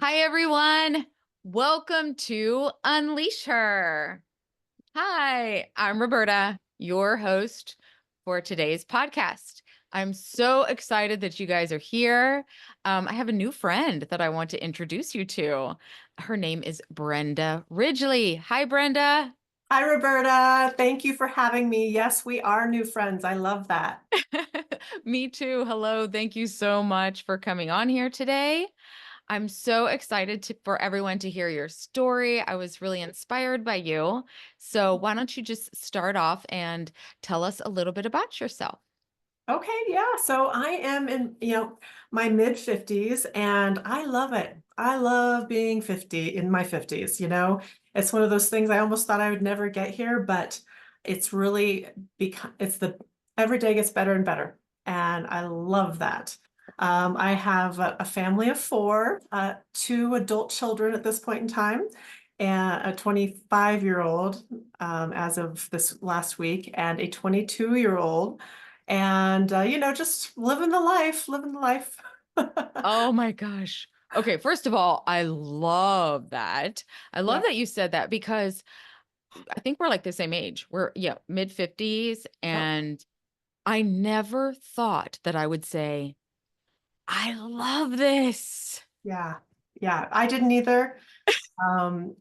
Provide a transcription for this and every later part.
Hi, everyone. Welcome to Unleash Her. Hi, I'm Roberta, your host for today's podcast. I'm so excited that you guys are here. I have a new friend that I want to introduce you to. Her name is Brenda Ridgley. Hi, Brenda. Hi, Roberta. Thank you for having me. Yes, we are new friends. I love that. Me too. Hello. Thank you so much for coming on here today. I'm so excited for everyone to hear your story. I was really inspired by you. So, why don't you just start off and tell us a little bit about yourself? Okay, yeah. So I am in, my mid 50s and I love it. I love being 50 in my 50s. It's one of those things I almost thought I would never get here, but it's really become it's the every day gets better and better. And I love that. I have a family of four, two adult children at this point in time, and a 25-year-old as of this last week, and a 22-year-old and just living the life. Oh my gosh. Okay, first of all, I love that. I love Yeah, that you said that because I think we're like the same age. We're, yeah, mid 50s. yep, And I never thought that I would say, I love this. yeah, yeah. I didn't either. And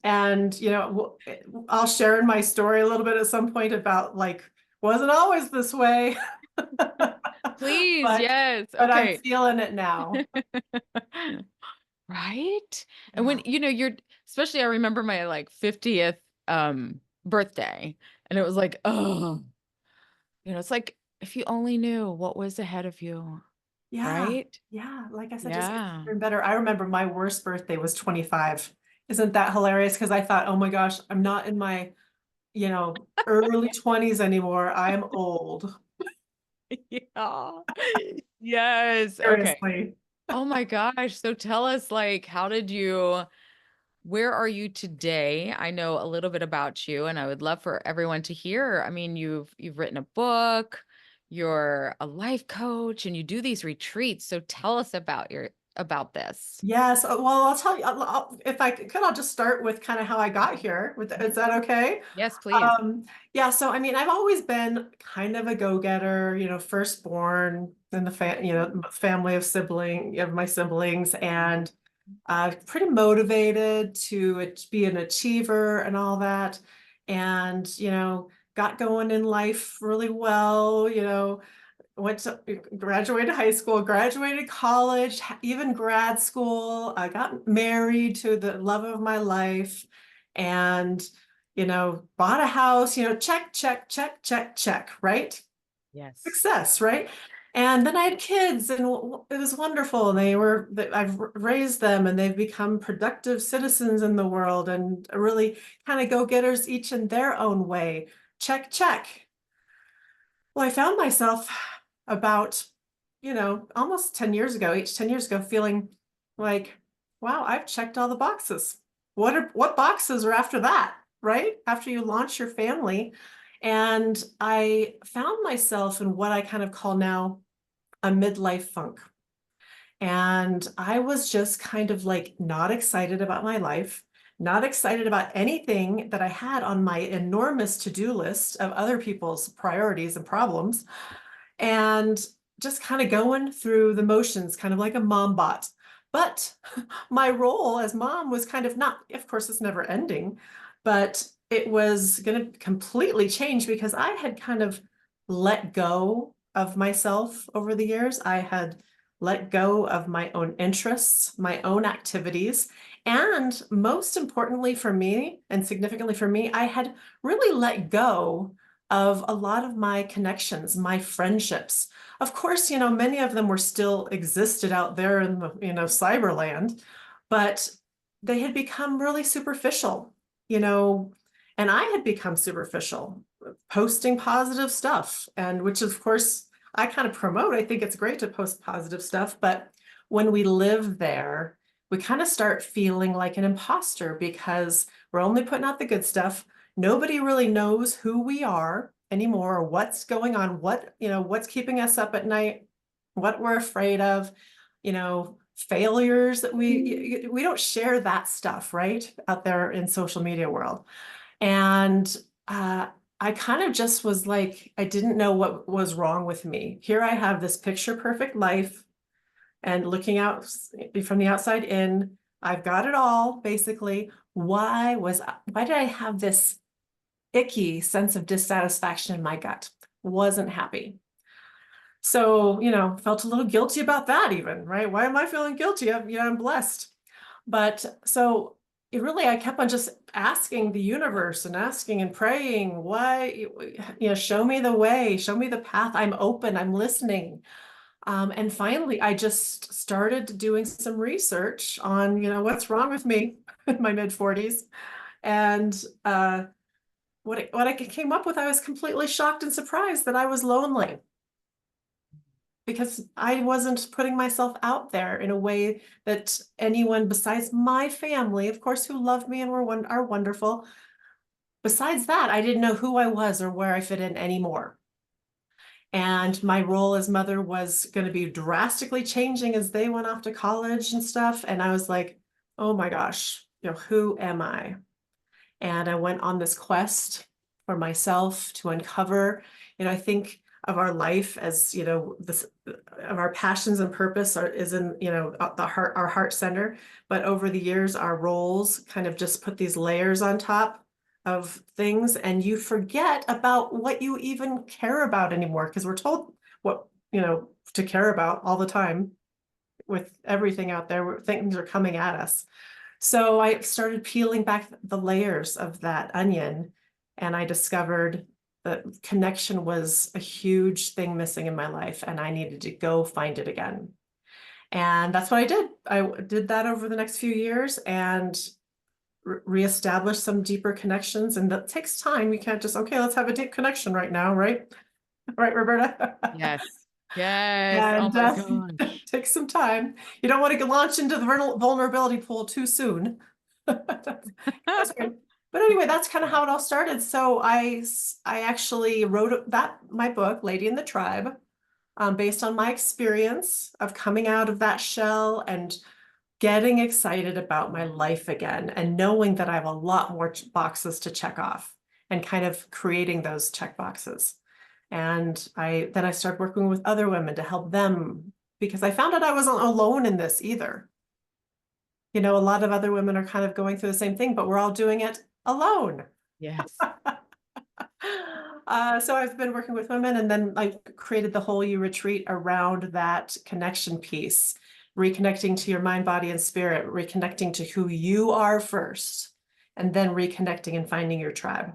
I'll share in my story a little bit at some point about like wasn't always this way, Please, but yes. I'm Okay. feeling it now. Right? And when Yeah, you're especially I remember my like 50th birthday and it was like, oh, it's like if you only knew what was ahead of you, yeah, right? yeah. Like I said, just gets Yeah. better and better. I remember my worst birthday was 25. Isn't that hilarious? Because I thought, oh my gosh, I'm not in my early 20s anymore. I'm old. Yeah. Yes. Okay. Seriously. Oh my gosh. So tell us like where are you today? I know a little bit about you and I would love for everyone to hear. I mean, you've written a book, you're a life coach and you do these retreats. So tell us about this. Yes. Well, I'll tell you, if I could, I'll just start with kind of how I got here. Is that okay? Yes, please. Yeah. So, I mean, I've always been kind of a go-getter, firstborn in the family of my siblings, and pretty motivated to be an achiever and all that. And, got going in life really well, went to graduated high school, graduated college, even grad school. I got married to the love of my life and, bought a house, check, check, check, check, check, right? Yes. Success, right? And then I had kids and it was wonderful. I've raised them and they've become productive citizens in the world and really kind of go-getters each in their own way. Check, check. Well, I found myself about, almost 10 years ago, each 10 years ago, feeling like, wow, I've checked all the boxes. What boxes are after that, right? After you launch your family. And I found myself in what I kind of call now a midlife funk. And I was just kind of like not excited about my life, not excited about anything that I had on my enormous to-do list of other people's priorities and problems, and just kind of going through the motions, kind of like a mom bot. But my role as mom was kind of not, of course, it's never ending, but it was going to completely change because I had kind of let go of myself over the years. I had let go of my own interests, my own activities. And most importantly for me, and significantly for me, I had really let go of a lot of my connections, my friendships. Of course, many of them were still existed out there in the, cyberland, but they had become really superficial, you know, and I had become superficial, posting positive stuff, and which of course I kind of promote. I think it's great to post positive stuff, but when we live there, we kind of start feeling like an imposter because we're only putting out the good stuff. Nobody really knows who we are anymore or what's going on, what's keeping us up at night, what we're afraid of, failures that we don't share that stuff, right? Out there in social media world. And I kind of just was like, I didn't know what was wrong with me. Here I have this picture perfect life, and looking out from the outside in, I've got it all basically. Why did I have this icky sense of dissatisfaction in my gut? Wasn't happy. So, felt a little guilty about that even, right? Why am I feeling guilty? I'm blessed. But so I kept on just asking the universe and asking and praying, why, show me the way, show me the path. I'm open, I'm listening. And finally, I just started doing some research on, what's wrong with me in my mid 40s. And what I came up with, I was completely shocked and surprised that I was lonely because I wasn't putting myself out there in a way that anyone besides my family, of course, who love me and are wonderful. Besides that, I didn't know who I was or where I fit in anymore. And my role as mother was going to be drastically changing as they went off to college and stuff. And I was like, oh my gosh, who am I? And I went on this quest for myself to uncover, I think of our life as, this of our passions and purpose is in, the heart, our heart center. But over the years, our roles kind of just put these layers on top of things, and you forget about what you even care about anymore, because we're told what, to care about all the time with everything out there, where things are coming at us. So I started peeling back the layers of that onion, and I discovered that connection was a huge thing missing in my life, and I needed to go find it again. And that's what I did. I did that over the next few years and reestablish some deeper connections. And that takes time. You can't just, okay, let's have a deep connection right now, right? Right, Roberta? Yes. Yes. Oh And my gosh. takes some time. You don't want to launch into the vulnerability pool too soon. That's weird. But anyway, that's kind of how it all started. So I actually wrote my book, Lady in the Tribe, based on my experience of coming out of that shell and getting excited about my life again, and knowing that I have a lot more boxes to check off, and kind of creating those check boxes. And then I started working with other women to help them, because I found out I wasn't alone in this either. A lot of other women are kind of going through the same thing, but we're all doing it alone. Yes. So I've been working with women, and then I created the Whole You Retreat around that connection piece, reconnecting to your mind, body, and spirit, reconnecting to who you are first, and then reconnecting and finding your tribe.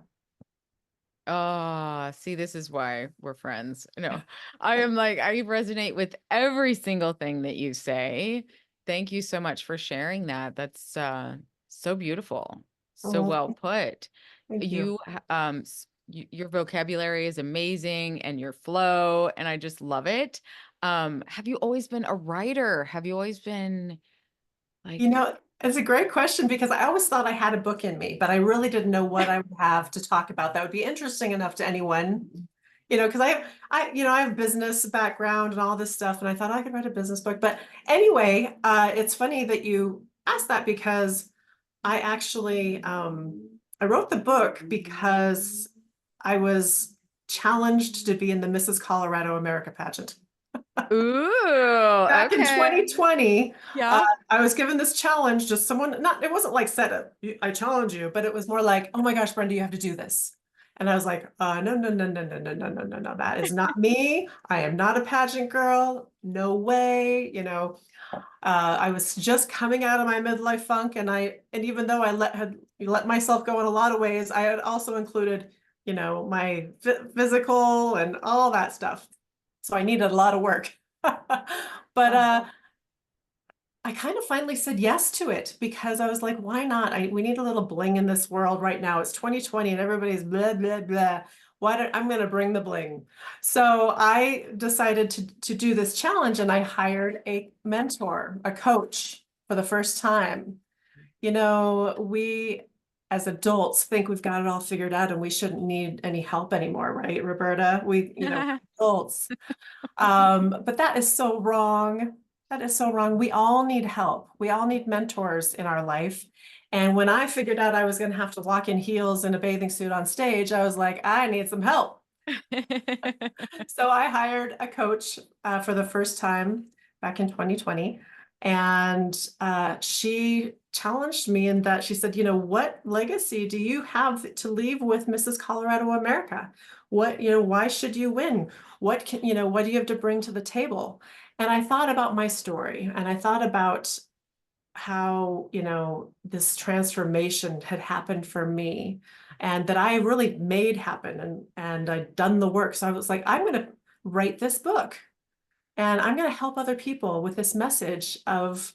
Oh, see, this is why we're friends. No, I am like, I resonate with every single thing that you say. Thank you so much for sharing that. That's so beautiful. So Oh, well put. thank you. You your vocabulary is amazing, and your flow, and I just love it. Have you always been a writer? Have you always been like It's a great question, because I always thought I had a book in me, but I really didn't know what I would have to talk about that would be interesting enough to anyone. Because I have business background and all this stuff, and I thought I could write a business book. But anyway, it's funny that you asked that, because I actually I wrote the book because I was challenged to be in the Mrs. Colorado America pageant. Ooh, Back in okay. 2020, Yeah. I was given this challenge, just someone, not, it wasn't like I challenge you, but it was more like, oh my gosh, Brenda, you have to do this. And I was like, no, no, no, no, no, no, no, no, no, no, that is not me. I am not a pageant girl. No way. I was just coming out of my midlife funk, and even though had let myself go in a lot of ways, I had also included, my physical and all that stuff. So I needed a lot of work. But I kind of finally said yes to it, because I was like, why not? We need a little bling in this world right now. It's 2020 and everybody's blah, blah, blah. I'm going to bring the bling. So I decided to do this challenge, and I hired a mentor, a coach, for the first time. We as adults think we've got it all figured out, and we shouldn't need any help anymore, right, Roberta? Adults. But that is so wrong. That is so wrong. We all need help. We all need mentors in our life. And when I figured out I was going to have to walk in heels and a bathing suit on stage, I was like, I need some help. So I hired a coach for the first time back in 2020. And she challenged me in that she said, what legacy do you have to leave with Mrs. Colorado America? Why should you win? What do you have to bring to the table? And I thought about my story and I thought about how, this transformation had happened for me and that I really made happen and I'd done the work. So I was like, I'm going to write this book and I'm going to help other people with this message of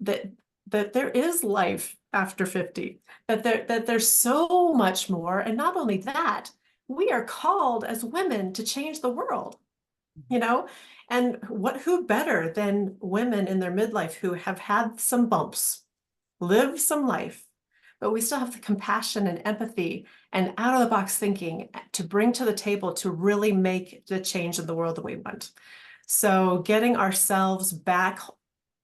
that there is life after 50, that there's so much more. And not only that, we are called as women to change the world, you know? And who better than women in their midlife who have had some bumps, lived some life, but we still have the compassion and empathy and out of the box thinking to bring to the table to really make the change in the world that we want. So getting ourselves back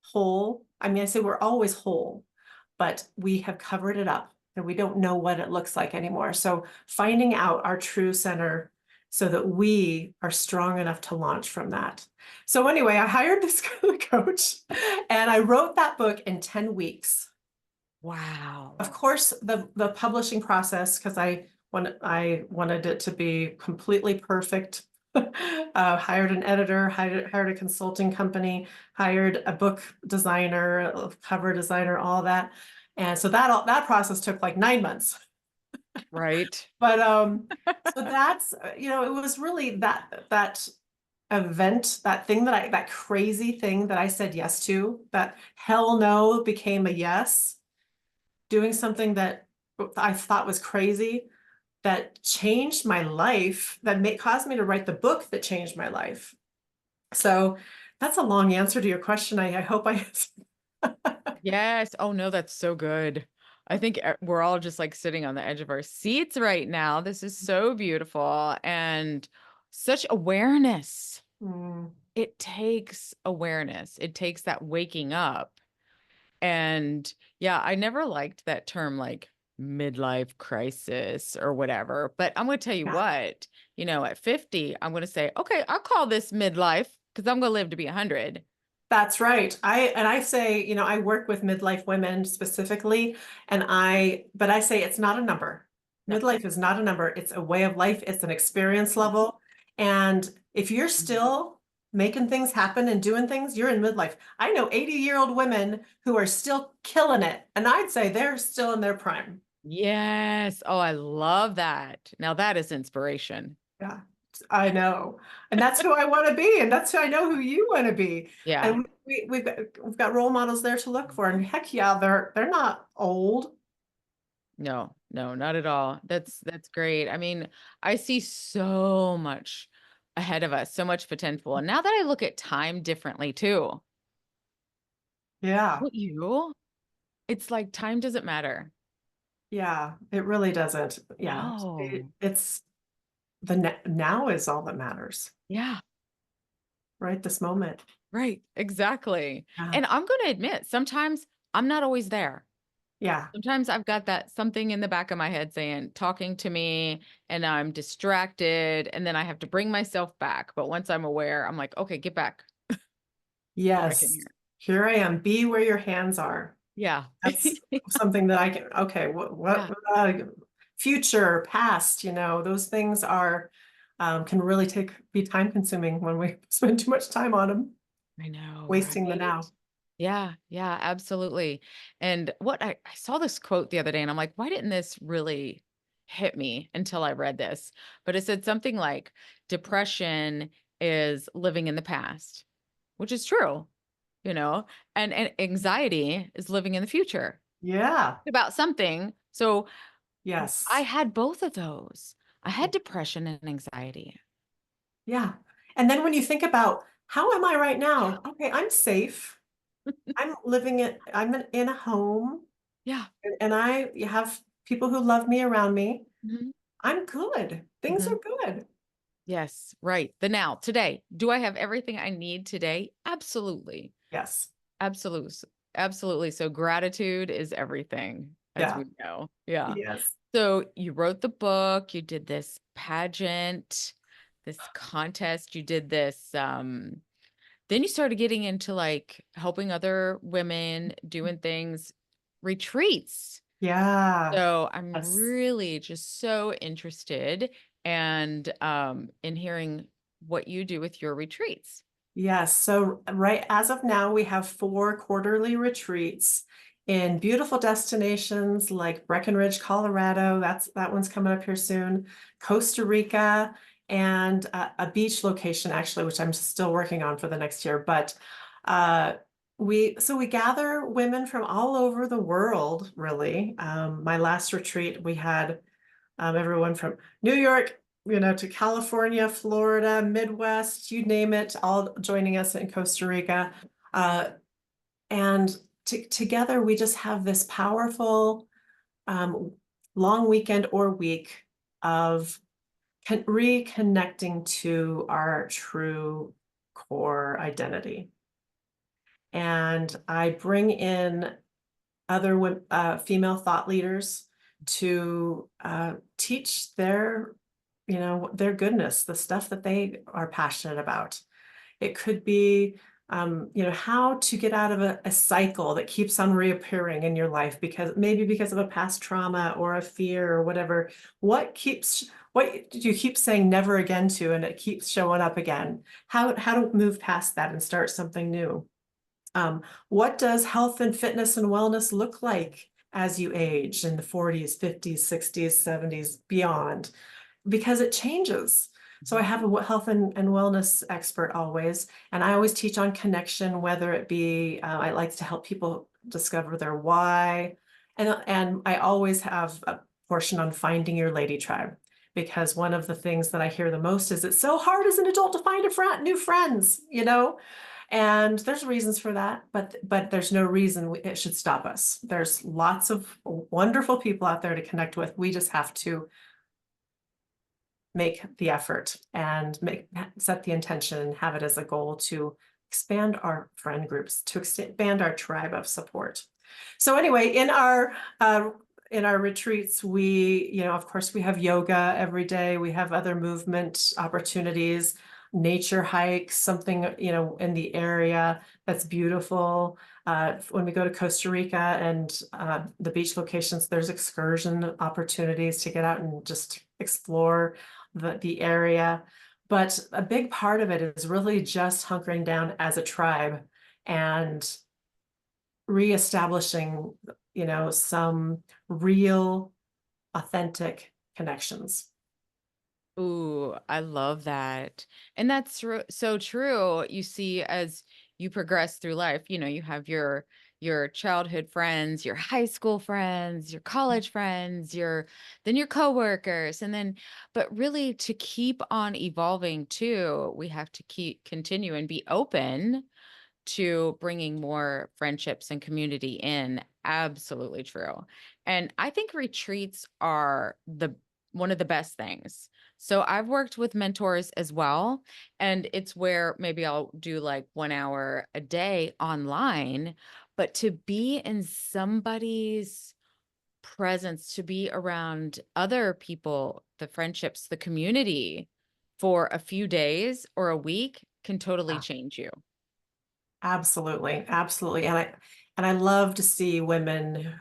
whole. I mean, I say we're always whole, but we have covered it up and we don't know what it looks like anymore. So finding out our true center so that we are strong enough to launch from that. So anyway, I hired this coach and I wrote that book in 10 weeks. Wow. Of course, the publishing process, because I wanted it to be completely perfect. Hired an editor, hired a consulting company, hired a book designer, a cover designer, all that. And so that process took like 9 months. Right. But so that's it was really that event, that crazy thing that I said yes to, that hell no became a yes, doing something that I thought was crazy, that changed my life, that caused me to write the book that changed my life. So that's a long answer to your question. I hope I. Yes. Oh no, that's so good. I think we're all just like sitting on the edge of our seats right now. This is so beautiful and such awareness. Mm, It takes awareness. It takes that waking up. And yeah, I never liked that term like midlife crisis or whatever. But I'm going to tell you yeah. what, at 50, I'm going to say, okay, I'll call this midlife because I'm going to live to be 100. That's right. I say, I work with midlife women specifically, but I say it's not a number. No. Midlife is not a number. It's a way of life. It's an experience level. And if you're still making things happen and doing things, you're in midlife. I know 80-year-old women who are still killing it, and I'd say they're still in their prime. Yes. Oh, I love that. Now that is inspiration. Yeah, I know. And that's who I want to be. And that's who I know who you want to be. Yeah. And we've got role models there to look for. And heck yeah, they're not old. No, no, not at all. That's great. I mean, I see so much ahead of us, so much potential. And now that I look at time differently too, Yeah. what you, it's like time doesn't matter. Yeah. It really doesn't. Yeah. No. It's now is all that matters, Yeah, right? This moment. right. Exactly. Yeah. And I'm going to admit, sometimes I'm not always there. Yeah. Sometimes I've got that something in the back of my head saying, talking to me, and I'm distracted. And then I have to bring myself back. But once I'm aware, I'm like, okay, get back. Get back in Yes. here. Here I am. Be where your hands are. Yeah. That's something that I can, okay, Yeah. future, past, those things can really be time consuming when we spend too much time on them, I know, wasting the right? now. Yeah, yeah, absolutely. And what I saw this quote the other day and I'm like, why didn't this really hit me until I read this? But it said something like depression is living in the past, which is true, you know, and anxiety is living in the future Yeah. about something. So I Yes. had both of those. I had depression and anxiety. Yeah. And then when you think about how am I right now? Okay, I'm safe. I'm in a home Yeah. and I have people who love me around me. Mhm. I'm good. Things Mhm. are good. Yes, right. The now, today. Do I have everything I need today? Absolutely. Yes. Absolutely. Absolutely. So gratitude is everything, as Yeah. we know. Yeah. Yes. So you wrote the book, you did this pageant, this contest, you did this, then you started getting into like helping other women doing things, retreats. Yeah. So I'm Yes. really just so interested and in hearing what you do with your retreats. Yes. So right as of now, we have 4 quarterly retreats in beautiful destinations like Breckenridge, Colorado. That one's coming up here soon. Costa Rica and a beach location actually, which I'm still working on for the next year. But uh, we gather women from all over the world, really. My last retreat, we had everyone from New York, to California, Florida, Midwest, you name it, all joining us in Costa Rica. Uh, and together we just have this powerful um, long weekend or week of reconnecting to our true core identity. And I bring in other female thought leaders to teach their goodness, the stuff that they are passionate about. It could be, how to get out of a cycle that keeps on reappearing in your life because of a past trauma or a fear or whatever. What do you keep saying never again to, and it keeps showing up again? How to move past that and start something new? What does health and fitness and wellness look like as you age in the 40s, 50s, 60s, 70s, beyond? Because it changes. So I have a health and wellness expert always, and I always teach on connection, whether it be, I like to help people discover their why. And I always have a portion on finding your lady tribe, because one of the things that I hear the most is it's so hard as an adult to find new friends. And there's reasons for that, but there's no reason it should stop us. There's lots of wonderful people out there to connect with. We just have to make the effort and set the intention and have it as a goal to expand our friend groups, to expand our tribe of support. So anyway, in our retreats, of course, we have yoga every day. We have other movement opportunities, nature hikes, something, in the area that's beautiful. When we go to Costa Rica and the beach locations, there's excursion opportunities to get out and just explore the area. But a big part of it is really just hunkering down as a tribe and reestablishing, some real, authentic connections. Ooh, I love that. And that's so true. You see, as you progress through life, you have your childhood friends, your high school friends, your college friends, then your coworkers, and then but really to keep on evolving too, we have to continue and be open to bringing more friendships and community in. Absolutely true. And I think retreats are the one of the best things. So I've worked with mentors as well, and it's where maybe I'll do like 1 hour a day online, but to be in somebody's presence, to be around other people, the friendships, the community for a few days or a week can totally Yeah, change you. absolutely, absolutely. And I love to see women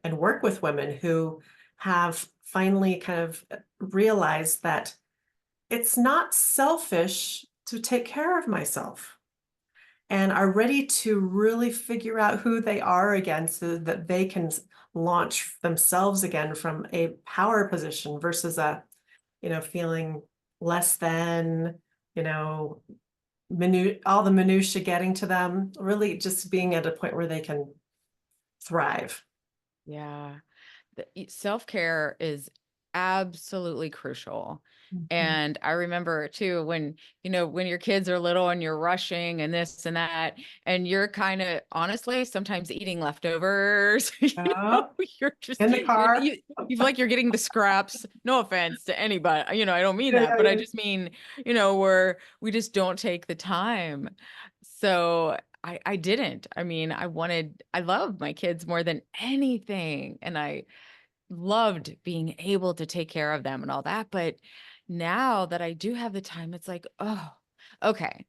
and work with women who have finally kind of realized that it's not selfish to take care of myself, and are ready to really figure out who they are again so that they can launch themselves again from a power position versus feeling less than, you know, all the minutia getting to them, really just being at a point where they can thrive. Yeah. Self-care is absolutely crucial. Mhm. And I remember too when your kids are little and you're rushing and this and that, and you're kind of honestly sometimes eating leftovers, Yeah, you're just in the car. you feel like you're getting the scraps. No offense to anybody, I don't mean Yeah, that, yeah, but I yeah. just mean, we just don't take the time. So I didn't. I mean, I love my kids more than anything. And I loved being able to take care of them and all that. But now that I do have the time, it's like, oh, okay,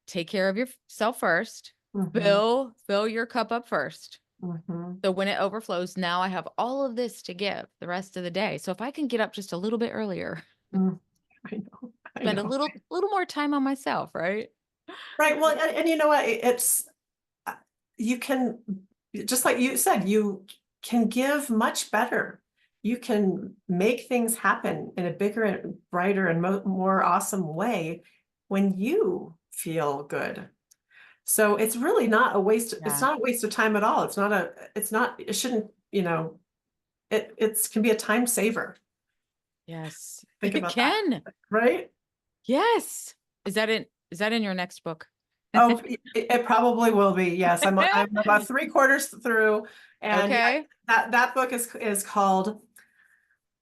take care of yourself first. Mhm, Fill your cup up first. mhm, So when it overflows, now I have all of this to give the rest of the day. So if I can get up just a little bit earlier, mm. I know, I spend a know. little more time on myself, right? Right. Well, and you know what? It's uh, you can, just like you said, you can give much better. You can make things happen in a bigger and brighter and more awesome way when you feel good. So it's really not a waste. It's Yeah. not a waste of time at all. It shouldn't, it can be a time saver. Yes. Think It about that, can. right? Yes. Is that in your next book? Oh, it probably will be. Yes, I'm about three-quarters through, and yeah, Okay. that book is called,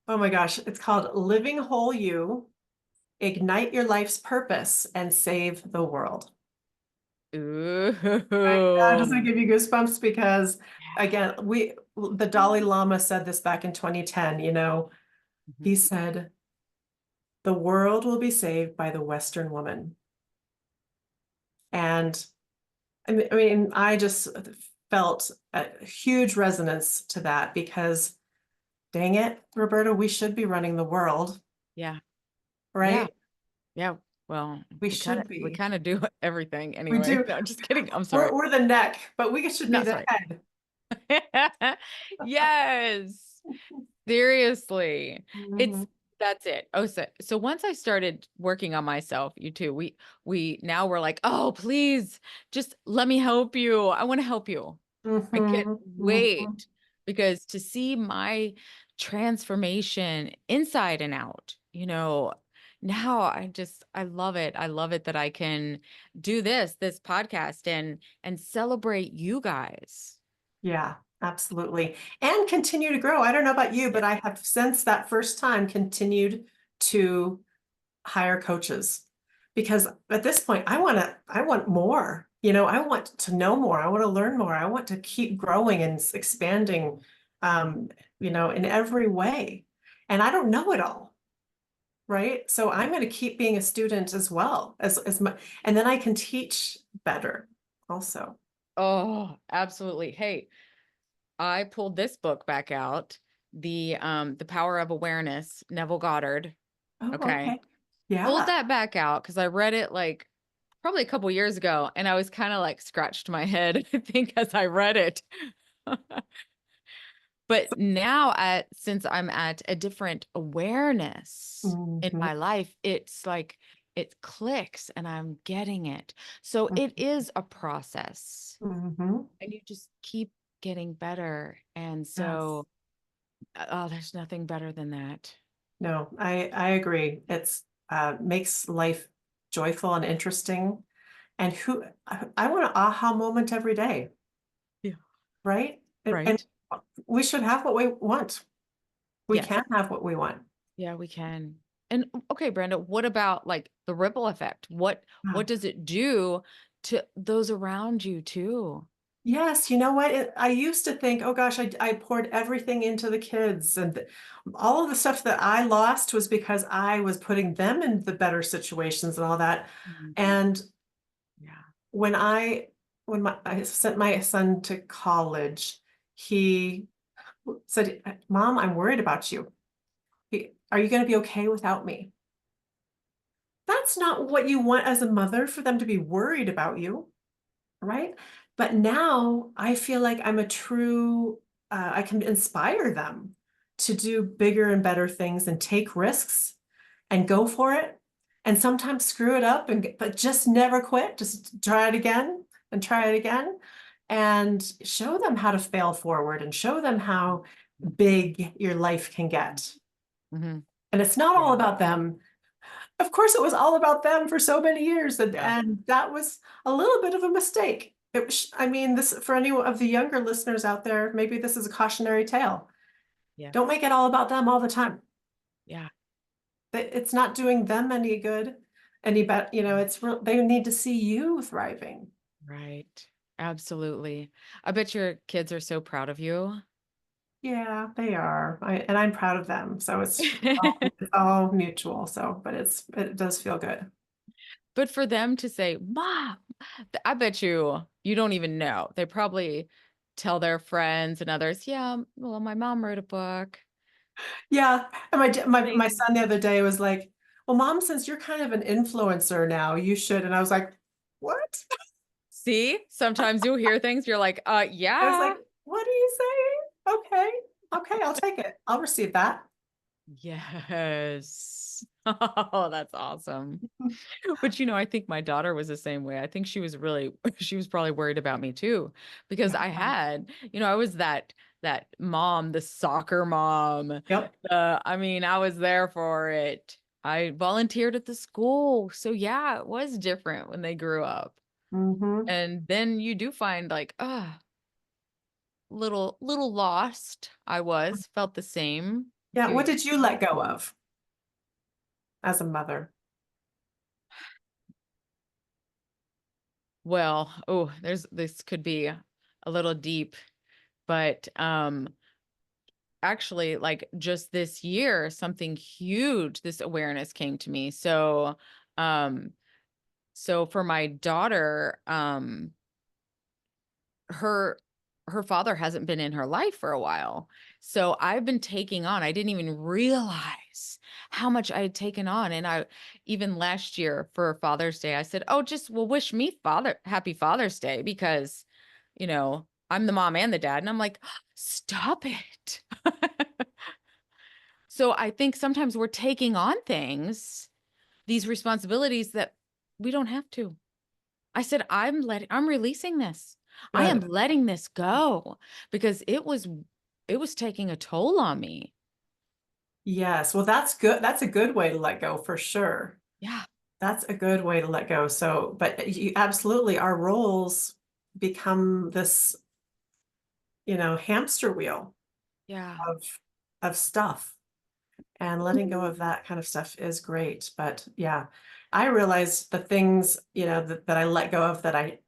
oh my gosh, it's called Living Whole You, Ignite Your Life's Purpose and Save the World. Right? Doesn't it Ooh. give you goosebumps? Because Yeah. again, the Dalai Lama said this back in 2010, Mhm. he said, the world will be saved by the Western woman. And I just felt a huge resonance to that because dang it, Roberta, we should be running the world, Yeah. Yeah. right? Yeah. Well, We we should be. kind of do everything We anyway. do. No, just kidding. I'm sorry. We're the neck, but we should be No, the sorry. head. Yes. Seriously. It's Mhm, that's it. Oh, so once I started working on myself, you too, we now we're like, oh, please just let me help you. I want to help you. I can't mhm, mhm. wait because to see my transformation inside and out, now I love it. I love it that I can do this podcast and celebrate you guys. Yeah, absolutely. And continue to grow. I don't know about you, Yeah. but I have since that first time continued to hire coaches because at this point I want more. I want to know more. I want to learn more. I want to keep growing and expanding um, in every way. And I don't know it all, right? So I'm going to keep being a student as well as much, and then I can teach better also. Oh, absolutely. Hey, I pulled this book back out, the Power of Awareness, Neville Goddard. Oh, Okay. okay. Pulled Yeah. that back out because I read it like probably a couple years ago and I was kind of like scratched my head, I think, as I read it. But now since I'm at a different awareness in Mhm, my life, it's like it clicks and I'm getting it. So it mhm, is a process mhm. and you just keep getting better. And Yes. so, oh, there's nothing better than that. No, I agree. It's makes life joyful and interesting. And I want an aha moment every day, Yeah. right? And Right. we should have what we want. We Yes. can have what we want. Yeah, we can. And okay, Brenda, what about like the ripple effect? What Ah, does it do to those around you too? yes, you know what? I used to think, oh gosh, I poured everything into the kids, and all of the stuff that I lost was because I was putting them in the better situations and all that. Mhm. And Yeah. when I sent my son to college, he said, Mom, I'm worried about you. Are you going to be okay without me? That's not what you want as a mother, for them to be worried about you, right? But now I feel like I can inspire them to do bigger and better things and take risks and go for it. And sometimes screw it up, but just never quit. Just try it again and try it again and show them how to fail forward and show them how big your life can get. Hmm. And it's not all Yeah. about them. Of course, it was all about them for so many years, and, Yeah. and that was a little bit of a mistake. I mean, this for any of the younger listeners out there, maybe this is a cautionary tale. Don't Yes. make it all about them all the time. Yeah. It's not doing them any good, any better. They need to see you thriving. Right. Absolutely. I bet your kids are so proud of you. Yeah, they are. And I'm proud of them. So it's all mutual. So, but it does feel good. But for them to say, "Mom," I bet you don't even know. They probably tell their friends and others, "Yeah, well, my mom wrote a book." Yeah. And my They son the other day was like, well, Mom, since you're kind of an influencer now, you should. And I was like, what? see, sometimes you'll hear things, you're like, I was like, yeah." what are you saying? Okay. Okay, I'll take it. I'll receive that. Yes. Oh, that's awesome. But, I think my daughter was the same way. I think she was really she was probably worried about me too, because Yeah. I was that mom, the soccer mom. Yep. I mean, I was there for it. I volunteered at the school. So yeah, it was different when they grew up. Hmm. And then you do find like, little lost. I felt the same Yeah. few What years did you let go of as a mother? Well, oh, this could be a little deep, but actually like just this year something huge, this awareness came to me. Um so for my daughter, her her father hasn't been in her life for a while. So I've been taking on, I didn't even realize how much I had taken on. And I even last year for Father's Day, I said, "Oh, just well, wish me happy Father's Day because, I'm the mom and the dad." And I'm like, stop it. So I think sometimes we're taking on these responsibilities that we don't have to. I said, I'm releasing this. I am Good. letting this go because it was taking a toll on me. Yes. Well, that's good. That's a good way to let go for sure. Yeah. That's a good way to let go. So, but you absolutely, our roles become this, hamster wheel Yeah. of stuff. And letting go of that kind of stuff is great. But yeah, I realized the things, that I let go of that I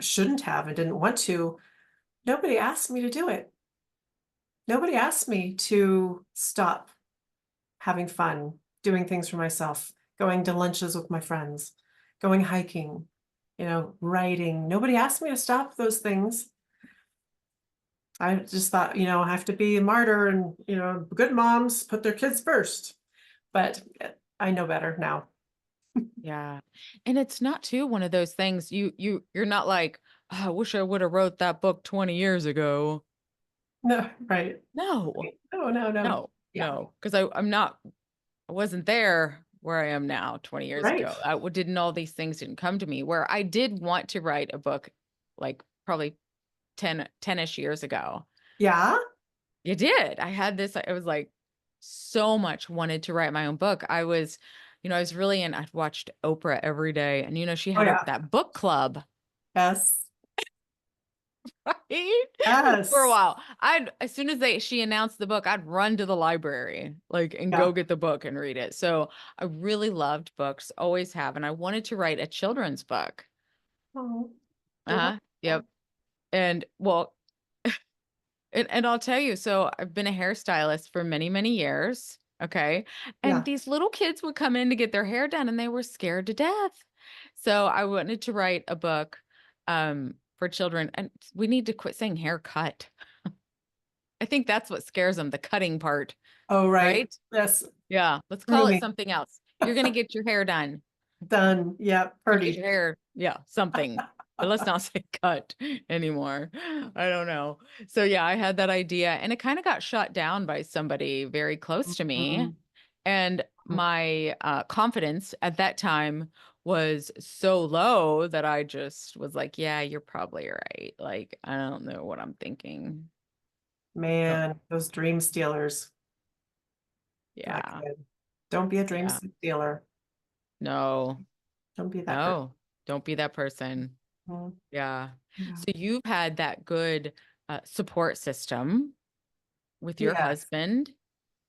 shouldn't have and didn't want to, nobody asked me to do it. Nobody asked me to stop having fun, doing things for myself, going to lunches with my friends, going hiking, writing. Nobody asked me to stop those things. I just thought, I have to be a martyr and, good moms put their kids first. But I know better now. Yeah. And it's not too one of those things you're not like, "Oh, I wish I would have wrote that book 20 years ago." No, right. No. No, no, no. No. Yeah, No, because I wasn't there where I am now 20 years right. ago. Didn't all these things didn't come to me where I did want to write a book like probably 10-ish years ago. Yeah. You did. I had this, I was like so much wanted to write my own book. I was really I'd watched Oprah every day and she Oh, had yeah. that book club, Yes. right? For a Yes. while. As soon as she announced the book, I'd run to the library like and Yeah. go get the book and read it. So I really loved books, always have, and I wanted to write a children's book. Oh, Uh-huh. Yep. delightful. And well, and I'll tell you, so I've been a hairstylist for many, many years. Okay. And Yeah. these little kids would come in to get their hair done and they were scared to death. So I wanted to write a book for children. And we need to quit saying haircut. I think that's what scares them, the cutting part, Oh, right. right? Yes. Yeah. Let's call it Grooming. something else. You're going to get your hair done. Done. Yeah. Gonna get your Pretty. hair, yeah, something. But let's not say cut anymore. I don't know. So yeah, I had that idea and it kind of got shot down by somebody very close to me. Mhm. And my confidence at that time was so low that I just was like, yeah, you're probably right. Like, I don't know what I'm thinking. Oh, Man, those dream stealers. Not yeah. good. Don't be a dream Yeah. stealer. No, Don't be that person. no, don't be that person. Mhm. Yeah. Yeah. So you've had that good support system with your Yes. husband.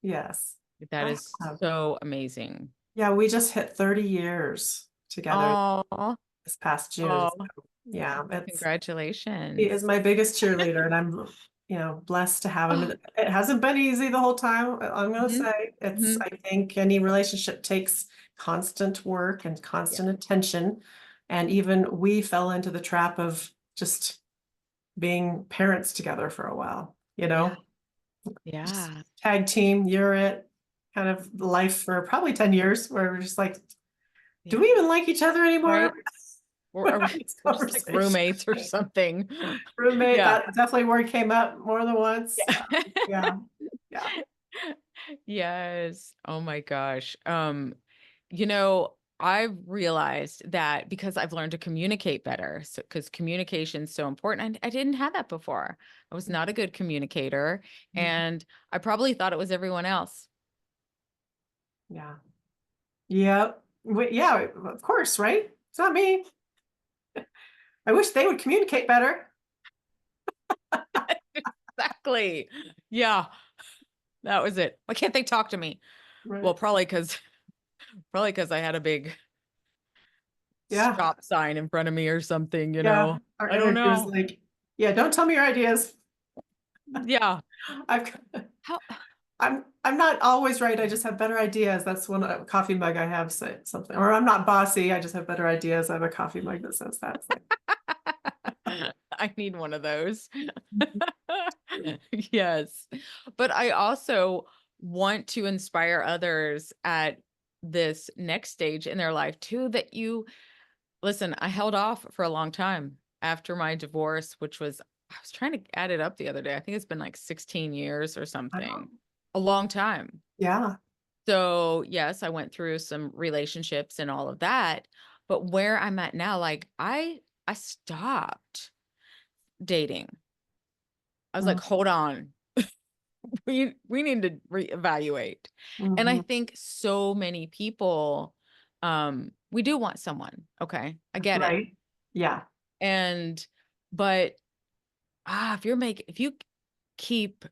Yes. That I is have. so amazing. Yeah, we just hit 30 years together Oh, this past June. oh, Yeah, he is Congratulations. my biggest cheerleader, and I'm, blessed to have him. Oh, And it hasn't been easy the whole time. I'm gonna mhm, say mhm. I think any relationship takes constant work and Yeah. constant attention. And even we fell into the trap of just being parents together for a while, Yeah. just Yeah. tag team, you're it kind of life for probably 10 years where we're just like, do Yeah. we even like each other anymore? Right. Or We are have we, this we're just like conversation. roommates or something. Roommate, Yeah. that definitely word came up more than once. Yeah. Yeah, yeah. Yes. Oh my gosh. You know, I've realized that because I've learned to communicate better, so because communication is so important. I didn't have that before. I was not a good communicator, Mhm. and I probably thought it was everyone else. Yeah. Yep. Yeah, of course, right? It's not me. I wish they would communicate better. Exactly. Yeah, that was it. Why can't they talk to me? Well, Right. probably because I had a big Yeah. stop sign in front of me or something, Yeah. Our I don't energy was know. like, yeah, don't tell me your ideas. Yeah. I've How I'm not always right. I just have better ideas. That's one coffee mug I have say something. Or I'm not bossy. I just have better ideas. I have a coffee mug that says that. It's like, I need one of those. mhm. Yes. But I also want to inspire others at this next stage in their life too, that you listen, I held off for a long time after my divorce, which was, I was trying to add it up the other day. I think it's been like 16 years or Wow. something, a long time. Yeah. So, yes, I went through some relationships and all of that, but where I'm at now, like I stopped dating. I was like, Mhm. "Hold on. We need to reevaluate." And I Mhm. think so many people we do want someone. Okay. I get it. Right. Yeah. And but if you keep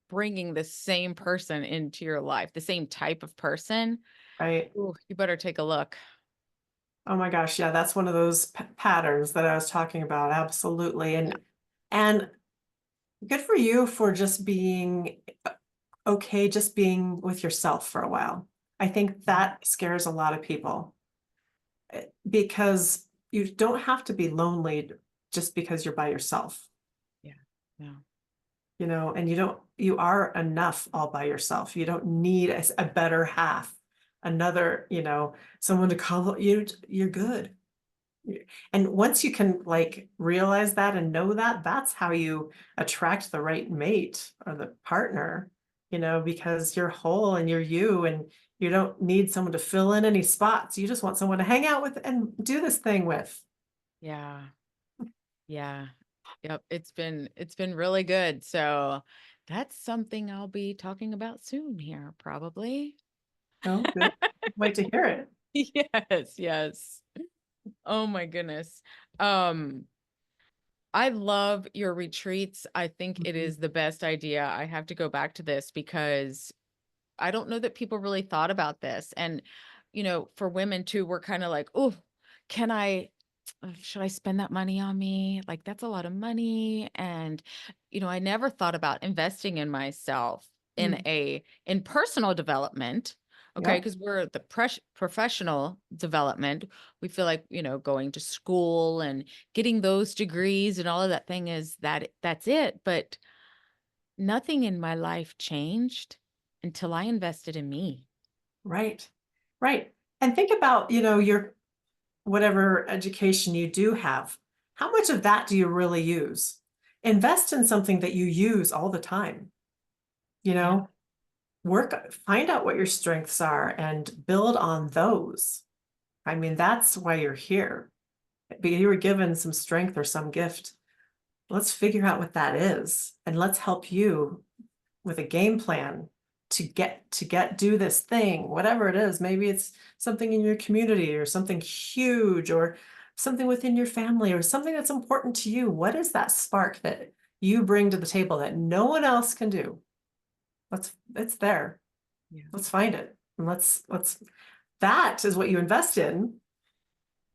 bringing the same person into your life, the same type of person, Right. ooh, you better take a look. Oh my gosh. Yeah. That's one of those patterns that I was talking about. Absolutely. Yeah. And good for you for just being okay, just being with yourself for a while. I think Mhm. that scares a lot of people because you don't have to be lonely just because you're by yourself, Yeah. Yeah. and you are enough all by yourself. You don't need a better half, another, someone to call you. You're good. And once you can like realize that and know that, that's how you attract the right mate or the partner, because you're whole and you're you and you don't need someone to fill in any spots. You just want someone to hang out with and do this thing with. Yeah. Yeah. Yep. It's been really good. So that's something I'll be talking about soon here, probably. Oh, good. Wait to hear it. Yes, yes. Oh my goodness. Um, I love your retreats. I think it Mhm. is the best idea. I have to go back to this because I don't know that people really thought about this. And, for women too, we're kind of like, oh, can I, should I spend that money on me? Like, that's a lot of money. And, I never thought about investing in myself Mm. in personal development. Okay. Yep. Because we're the professional development. We feel like, going to school and getting those degrees and all of that thing that's it. But nothing in my life changed until I invested in me. Right. Right. And think about, your whatever education you do have. How much of that do you really use? Invest in something that you use all the time, you Yeah. know? Find out what your strengths are and build on those. I mean, that's why you're here. But you were given some strength or some gift. Let's figure out what that is and let's help you with a game plan do this thing, whatever it is. Maybe it's something in your community or something huge or something within your family or something that's important to you. What is that spark that you bring to the table that no one else can do? It's there. Yeah. Let's find it. And that is what you invest in.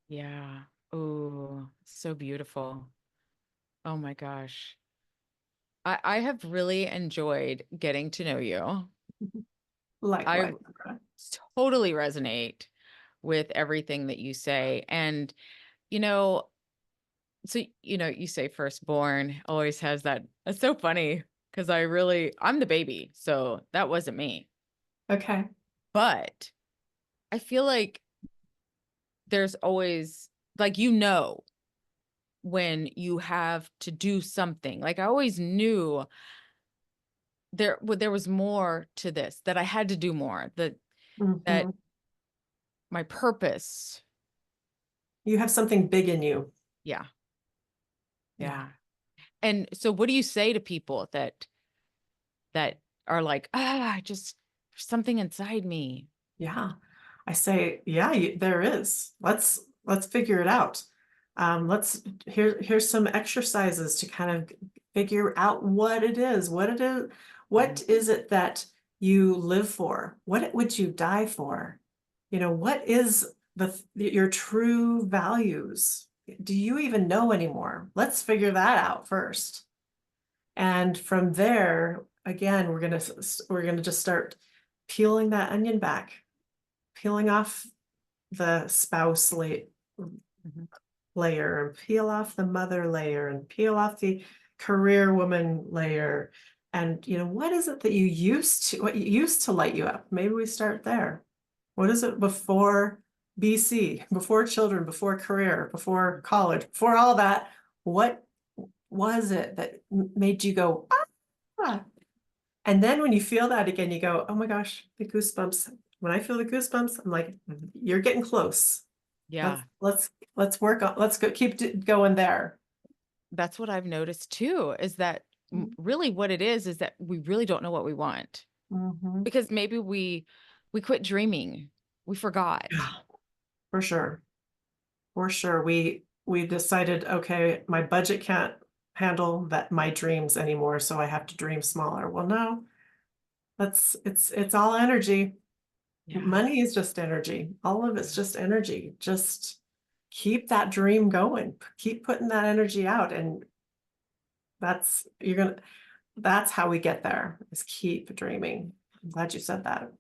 Yeah. Oh, so beautiful. Oh my gosh. I have really enjoyed getting to know you. I Likewise. Barbara. totally resonate with everything that you say. And, you know, so, you say firstborn always has that. It's so funny because I'm the baby. So that wasn't me. Okay. But I feel like there's always, like, when you have to do something. Like I always knew there was more to this, that I had to do more, that Mhm. my purpose. You have something big in you. Yeah. Yeah. Yeah. And so what do you say to people that are like, there's something inside me. Yeah. I say, yeah, there is. Let's figure it out. Here's some exercises to kind of figure out what it is. Mhm. What is it that you live for? What would you die for? What is your true values? Do you even know anymore? Let's figure that out first. And from there, again, we're gonna just start peeling that onion back, peeling off the spouse Mhm. layer, and peel off the mother layer, and peel off the career woman layer. And what is it that what used to light you up? Maybe we start there. What is it before BC, before children, before career, before college, before all that? What was it that made you go, ah? And then when you feel that again, you go, oh my gosh, the goosebumps. When I feel the goosebumps, I'm like, you're getting close. Let's Yeah. let's let's work on let's go keep going there. That's what I've noticed too, is that really what it is that we really don't know what we want, Mhm. because maybe we quit dreaming. We forgot. Yeah, for sure. For sure. We decided, okay, my budget can't handle that my dreams anymore, so I have to dream smaller. Well, no, it's all energy. Yeah. Money is just energy. All of it's just energy. Just keep that dream going. Keep putting that energy out. And that's you're gonna that's how we get there, is keep dreaming. I'm glad you said that.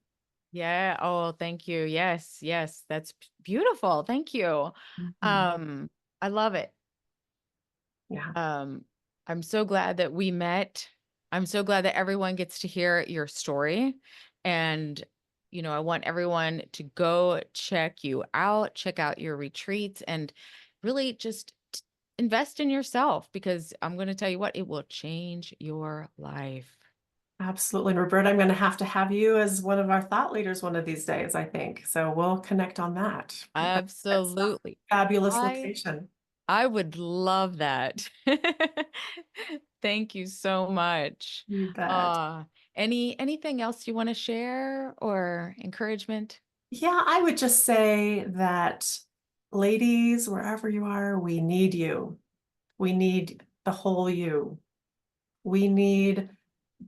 Yeah. Oh, thank you. Yes. Yes. That's beautiful. Thank you. Mhm. Um, I love it. Yeah, Um, I'm so glad that we met. I'm so glad that everyone gets to hear your story. And, I want everyone to go check you out, check out your retreats, and really just invest in yourself, because I'm going to tell you what, it will change your life. absolutely. And Roberta, I'm going to have you as one of our thought leaders one of these days, I think. So we'll connect on that. That's a Absolutely. fabulous I location. I would love that. Thank you so much. You bet. Uh, anything else you want to share or encouragement? Yeah, I would just say that, ladies, wherever you are, we need you. We need the whole you. We need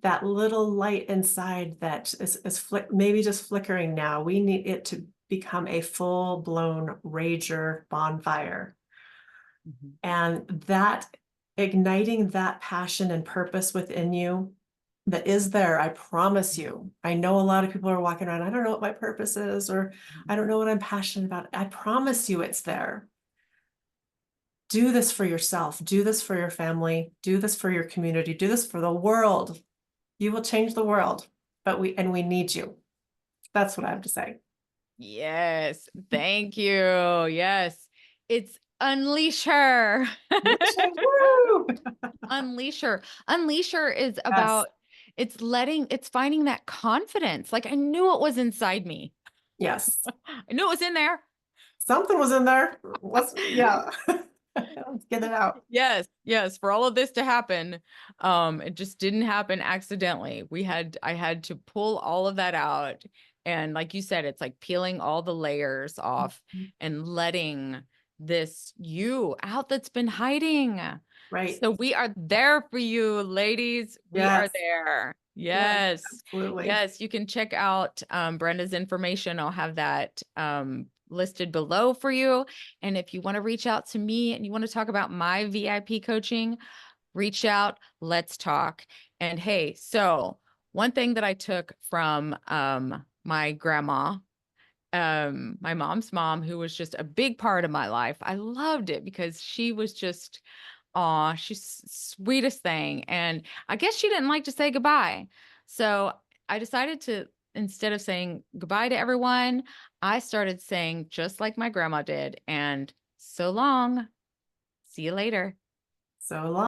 that little light inside that is maybe just flickering now. We need it to become a full-blown rager bonfire. Mhm. And that igniting that passion and purpose within you that is there, I promise you. I know a lot of people are walking around, I don't know what my purpose is, or I don't know what I'm passionate about. I promise you it's there. Do this for yourself, do this for your family, do this for your community, do this for the world. You will change the world, but we need you. That's what I have to say. Yes, thank you. Yes, it's unleash her. Woo! Unleash her. Unleash her is Yes, about, it's finding that confidence. Like I knew it was inside me. yes. I knew it was in there. Something was in there. Yeah. Let's get it out. Yes, yes, for all of this to happen, it just didn't happen accidentally. I had to pull all of that out. And like you said, it's like peeling all the layers off and letting this you out that's been hiding. Right. So we are there for you, ladies. We are Yes. there. Yes, Yes. absolutely. Yes, you can check out Brenda's information. I'll have that listed below for you. And if you want to reach out to me and you want to talk about my VIP coaching, reach out, let's talk. And hey, so one thing that I took from my grandma, my mom's mom, who was just a big part of my life. I loved it because she was just, aw, she's sweetest thing. And I guess she didn't like to say goodbye. So I decided to, instead of saying goodbye to everyone, I started saying just like my grandma did, and so long. See you later. So long.